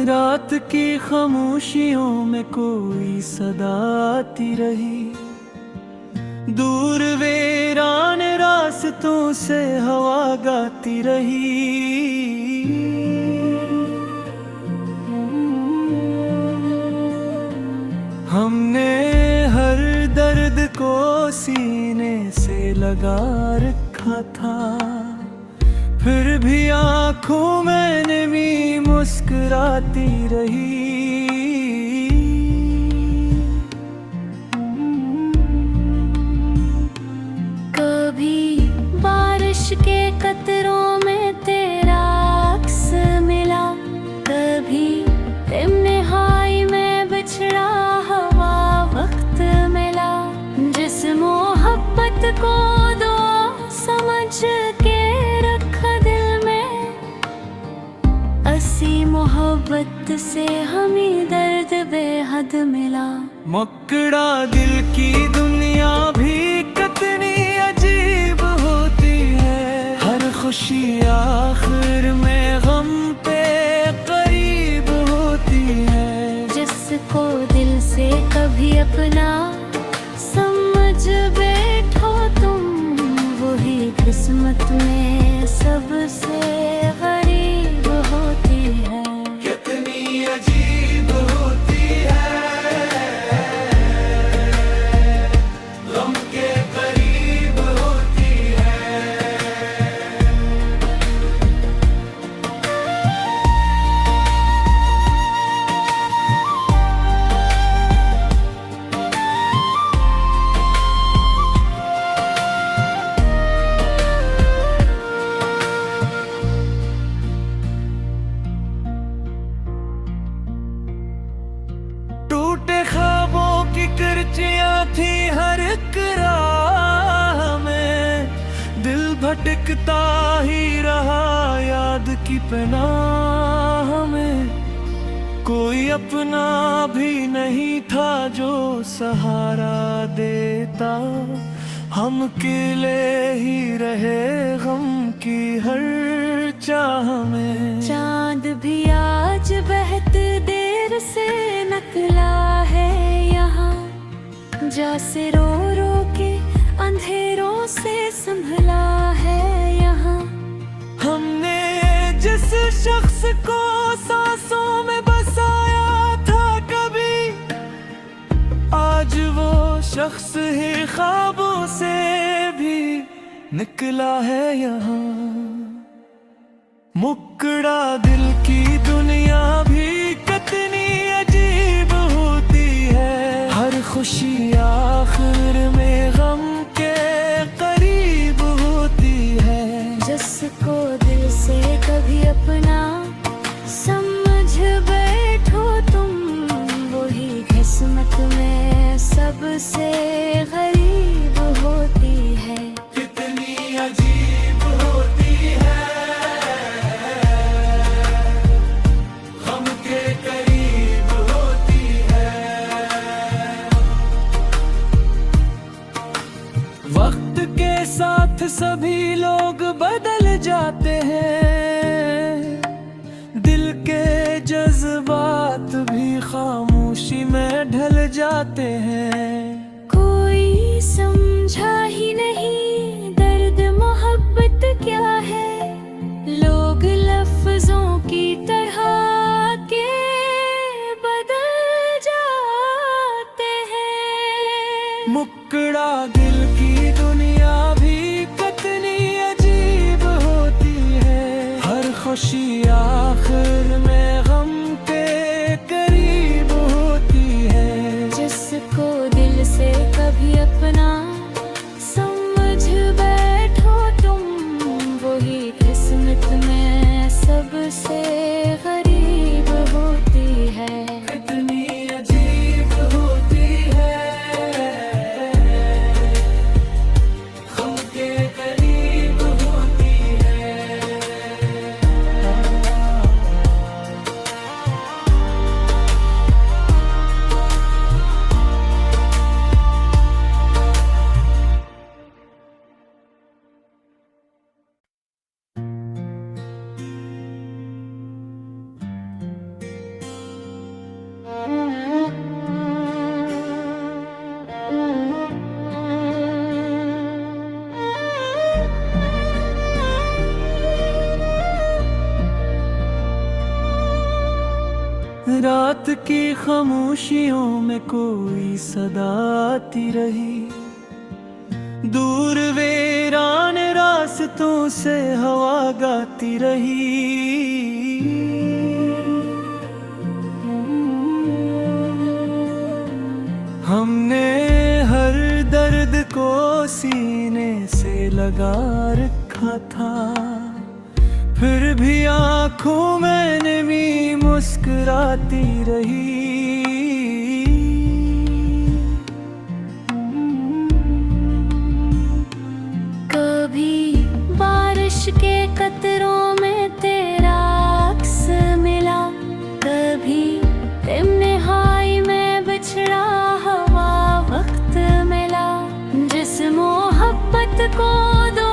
रात की खामोशियों में कोई सदा आती रही, दूर वीरान रास्तों से हवा गाती रही। हमने हर दर्द को सीने से लगा रखा था, फिर भी आंखों में नमी मुस्कुराती रही। कभी बारिश के कतरों में तेरा अक्स मिला, कभी तिमनहाई में बिछड़ा हवा वक्त मिला। जिस मोहब्बत को दो समझ के रखा दिल में, ऐसी मोहब्बत से हमें दर्द बेहद मिला। मुकड़ा दिल की दुनिया भी कितनी अजीब होती है, हर खुशी आखिर में गम पे करीब होती है। जिसको दिल से कभी अपना समझ बैठो तुम, वही किस्मत में सबसे गरीब होती है। कितनी अजीब होती है, गम के करीब होती है। टूटे ख्वाबों की किरचियां थी हर एक राह में, दिल भटकता ही रहा याद की पनाह में। कोई अपना भी नहीं था जो सहारा देता, हम अकेले ही रहे गम की हर चाह में। चांद भी आज बहत देर से निकला है यहाँ, जैसे रो रो के अंधेरों से संभला है यहाँ। हमने जिस शख्स को सांसों में बसाया था कभी, आज वो शख्स ही ख्वाबों से भी निकला है यहाँ। मुकड़ा दिल की दुनिया भी कितनी अजीब होती है, हर खुशी आखिर में गम के करीब होती है। जिसको दिल से कभी अपना समझ बैठो तुम, वही किस्मत में सबसे गरीब होती है। कितनी अजीब होती है, गम के करीब होती है। वक्त के साथ सभी लोग बदल जाते हैं, दिल के जज्बात भी खामोशी में ढल जाते हैं। कोई समझा ही नहीं दर्द मोहब्बत क्या है, लोग लफ्जों की तरह के बदल जाते हैं। मुकड़ा दिल की दुनिया भी कितनी अजीब होती है, हर खुशी आखिर में गम के करीब होती है। जिसको दिल से कभी अपना समझ बैठो तुम, वही किस्मत में सबसे गरीब होती है। कितनी अजीब होती है, गम के करीब होती है। रात की खामोशियों में कोई सदा आती रही, दूर वीरान रास्तों से हवा गाती रही। हमने हर दर्द को सीने से लगा रखा था, फिर भी आंखों में नमी मुस्कुराती रही। कभी बारिश के कतरों में तेरा अक्स मिला, कभी तिमनहाई में बिछड़ा हवा वक्त मिला। जिस मोहब्बत को दो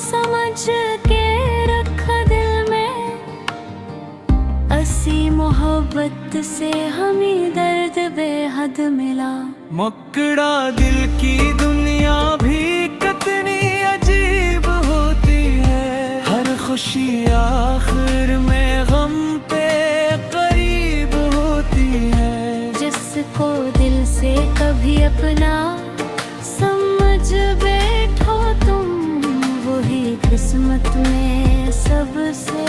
समझ के रखा दिल में, ऐसी मोहब्बत से हमें दर्द बेहद मिला। मुकड़ा दिल की दुनिया भी कितनी अजीब होती है, हर खुशी आखिर में गम पे करीब होती है। जिसको दिल से कभी अपना समझ बैठो तुम, वही किस्मत में सबसे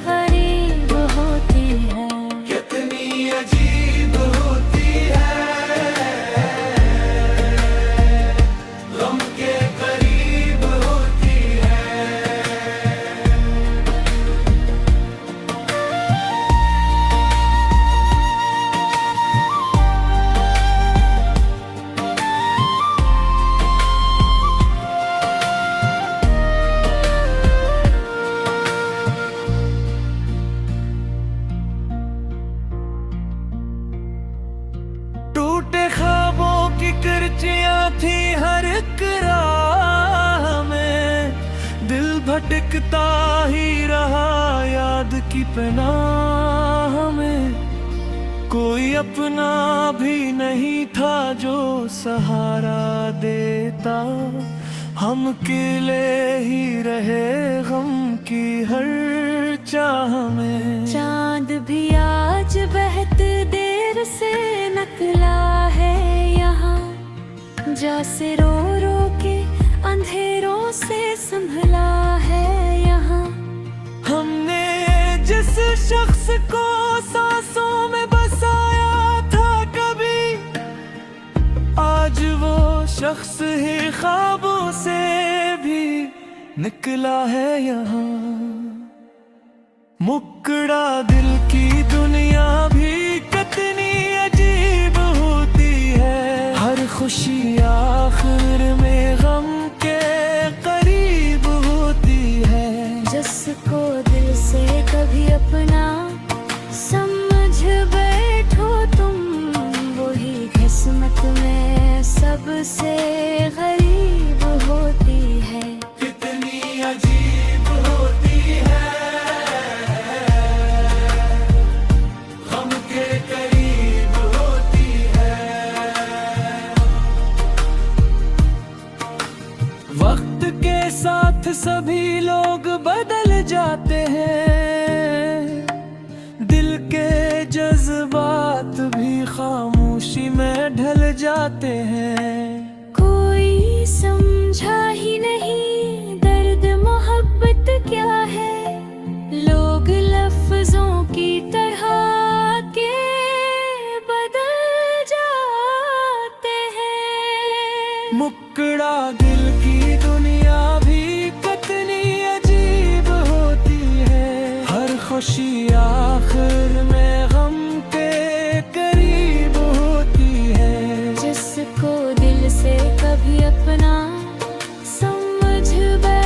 गरीब होती है। कितनी अजीब होती है, गम के करीब होती है। टूटे ख्वाबों की किरचियां थी हर एक राह में, दिल भटकता ही रहा याद की पनाह में। कोई अपना भी नहीं था जो सहारा देता, हम अकेले ही रहे गम की हर चाह में। चांद भी आज बहत देर से निकला है यहाँ, जैसे रो रो के अंधेरों से संभला है यहाँ। हमने जिस शख्स को सांसों में बसाया था कभी, आज वो शख्स ही ख्वाबों से भी निकला है यहाँ। मुकड़ा दिल की दुनिया भी कितनी अजीब होती है, हर खुशी आखिर में गम के करीब होती है। जिसको दिल से कभी अपना समझ बैठो तुम, वही किस्मत में सबसे गरीब होती है। कितनी अजीब होती है, गम के करीब होती है। वक्त के साथ सभी लोग बदल जाते हैं, दिल के जज्बात भी खामोशी में ढल जाते हैं। कोई समझा ही नहीं दर्द मोहब्बत क्या है, लोग लफ्जों की तरह के बदल जाते हैं। मुकड़ा दिल की दुनिया भी कितनी अजीब होती है, हर खुशी आखिर में गम के करीब होती है। जिसको दिल से कभी अपना समझ बैठो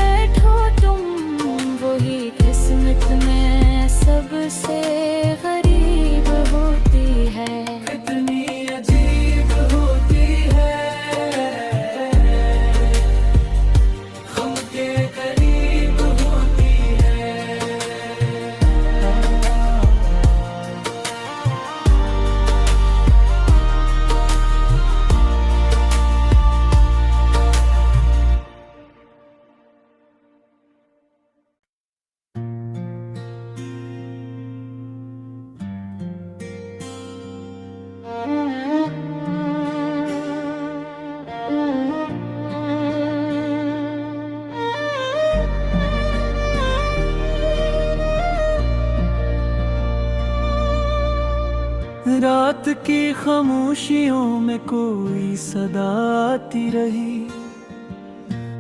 रात की खामोशियों में कोई सदा आती रही,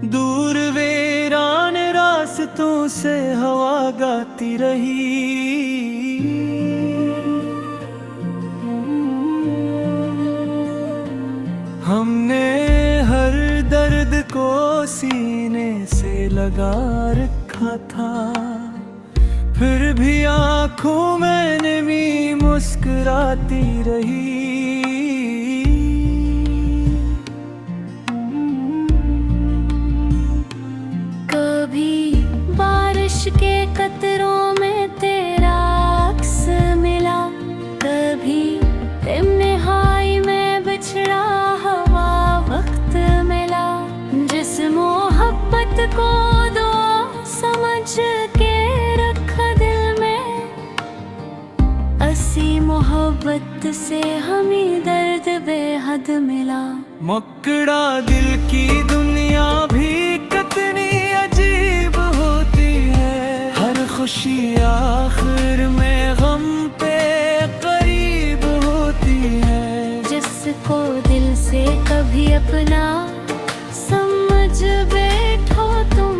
दूर वीरान रास्तों से हवा गाती रही। हमने हर दर्द को सीने से लगा रखा था, फिर भी आंखों में नमी मुस्कुराती रही। कभी बारिश के कतरों में तेरा अक्स मिला, कभी तिमनहाई में बिछड़ा हवा वक्त मिला। जिस मोहब्बत को दो समझ के रखा दिल में, ऐसी मोहब्बत से हमें दर्द बेहद मिला। मुकड़ा दिल की दुनिया भी कितनी अजीब होती है, हर खुशी आखिर में गम पे करीब होती है। जिसको दिल से कभी अपना समझ बैठो तुम,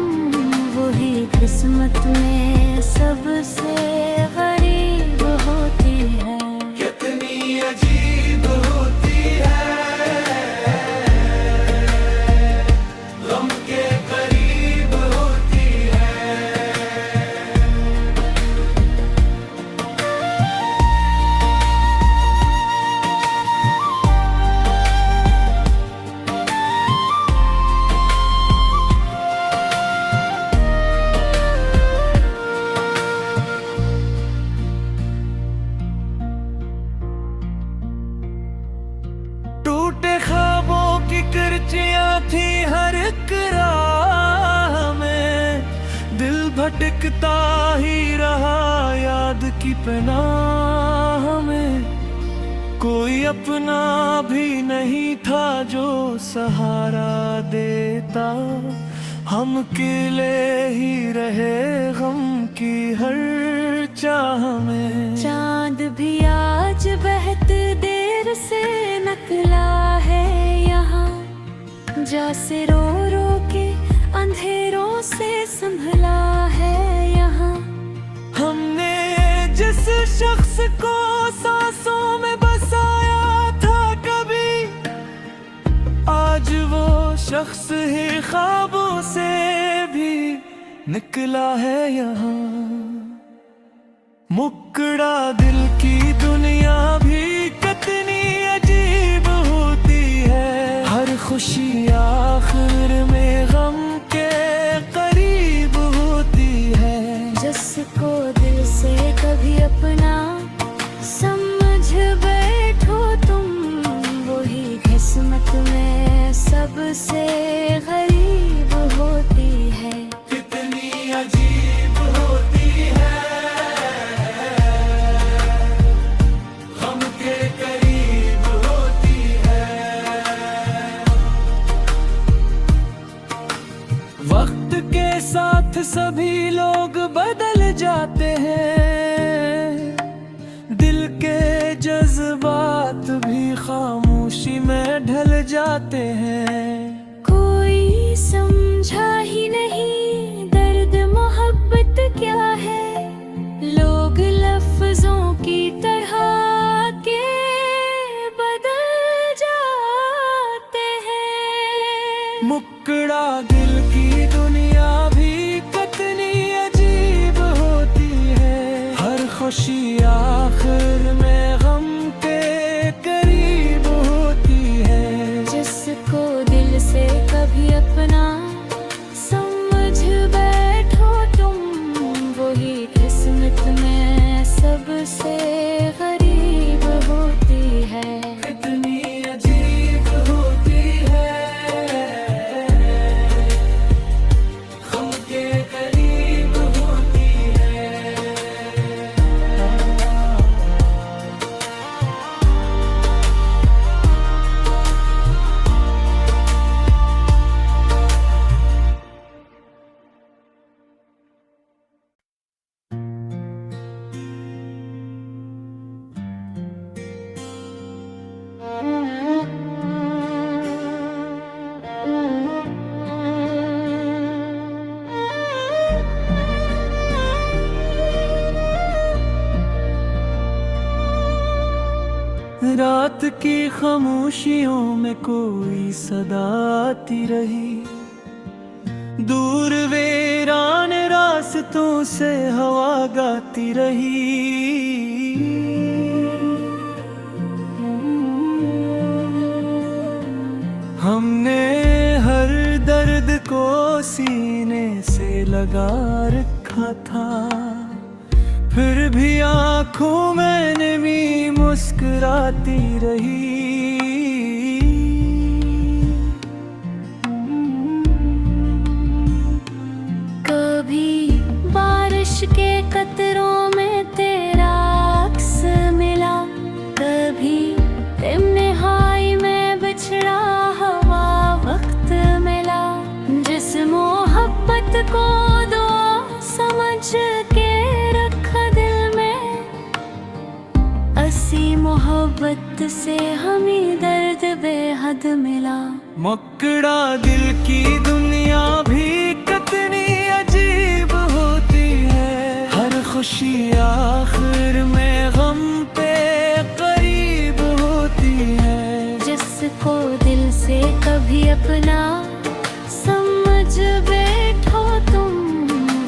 वही किस्मत में सबसे गरीब होती है। कितनी अजीब होती है, गम के करीब होती है। टूटे ख्वाबों की किरचियां थी हर एक राह में, दिल भटकता ही रहा याद की पनाह में। कोई अपना भी नहीं था जो सहारा देता, हम अकेले ही रहे गम की हर चाह में। चांद भी आज बहुत देर से निकला है यहाँ, जैसे रो रो के अंधेरों से संभला है यहाँ। हमने जिस शख्स को सांसों में बसाया था कभी, आज वो शख्स ही ख्वाबों से भी निकला है यहाँ। मुकड़ा दिल की दुनिया भी कितनी अजीब होती है, हर खुशी आखिर में गम के करीब होती है। जिसको दिल से कभी अपना समझ बैठो तुम, वही किस्मत में सबसे गरीब होती है। कितनी अजीब होती है, गम के करीब होती है। वक्त के साथ सभी लोग बदल जाते हैं, दिल के जज्बात भी खामोशी में ढल जाते हैं। कोई समझा ही नहीं दर्द मोहब्बत क्या है, लोग लफ्जों की तरह के बदल जाते हैं। मुकड़ा दिल की दुनिया भी कितनी अजीब होती है, हर खुशी आखिर में गम के करीब होती है। जिसको दिल से कभी अपना समझ बैठो तुम, वही किस्मत में सबसे गरीब होती है। कितनी अजीब होती है, गम के करीब होती है। रात की खामोशियों में कोई सदा आती रही, दूर वीरान रास्तों से हवा गाती रही। हमने हर दर्द को सीने से लगा रखा था, फिर भी आंखों में नमी मुस्कुराती रही। कभी बारिश के कतरों में तेरा अक्स मिला, कभी तन्हाई में बिछड़ा हवा वक्त मिला। जिस मोहब्बत को दो समझ के रखा दिल में, ऐसी मोहब्बत से हमें दर्द बेहद मिला। मकड़ा दिल की दुनिया भी कितनी अजीब होती है, हर खुशी आखिर में गम पे करीब होती है। जिसको दिल से कभी अपना समझ बैठो तुम,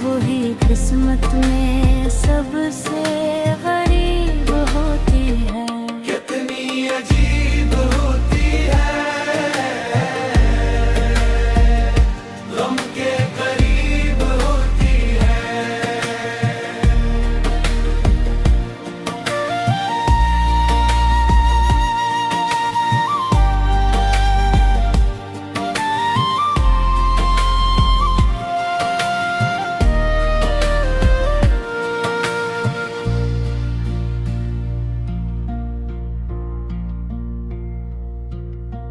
वही किस्मत में सबसे गरीब होती है। कितनी अजीब होती है, गम के करीब होती है।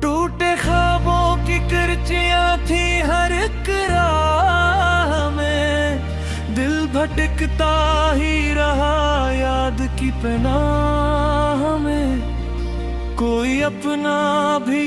टूटे ख्वाबों की किरचियां थी हर एक राह में, दिल भटकता ही रहा याद की पनाह में। कोई अपना भी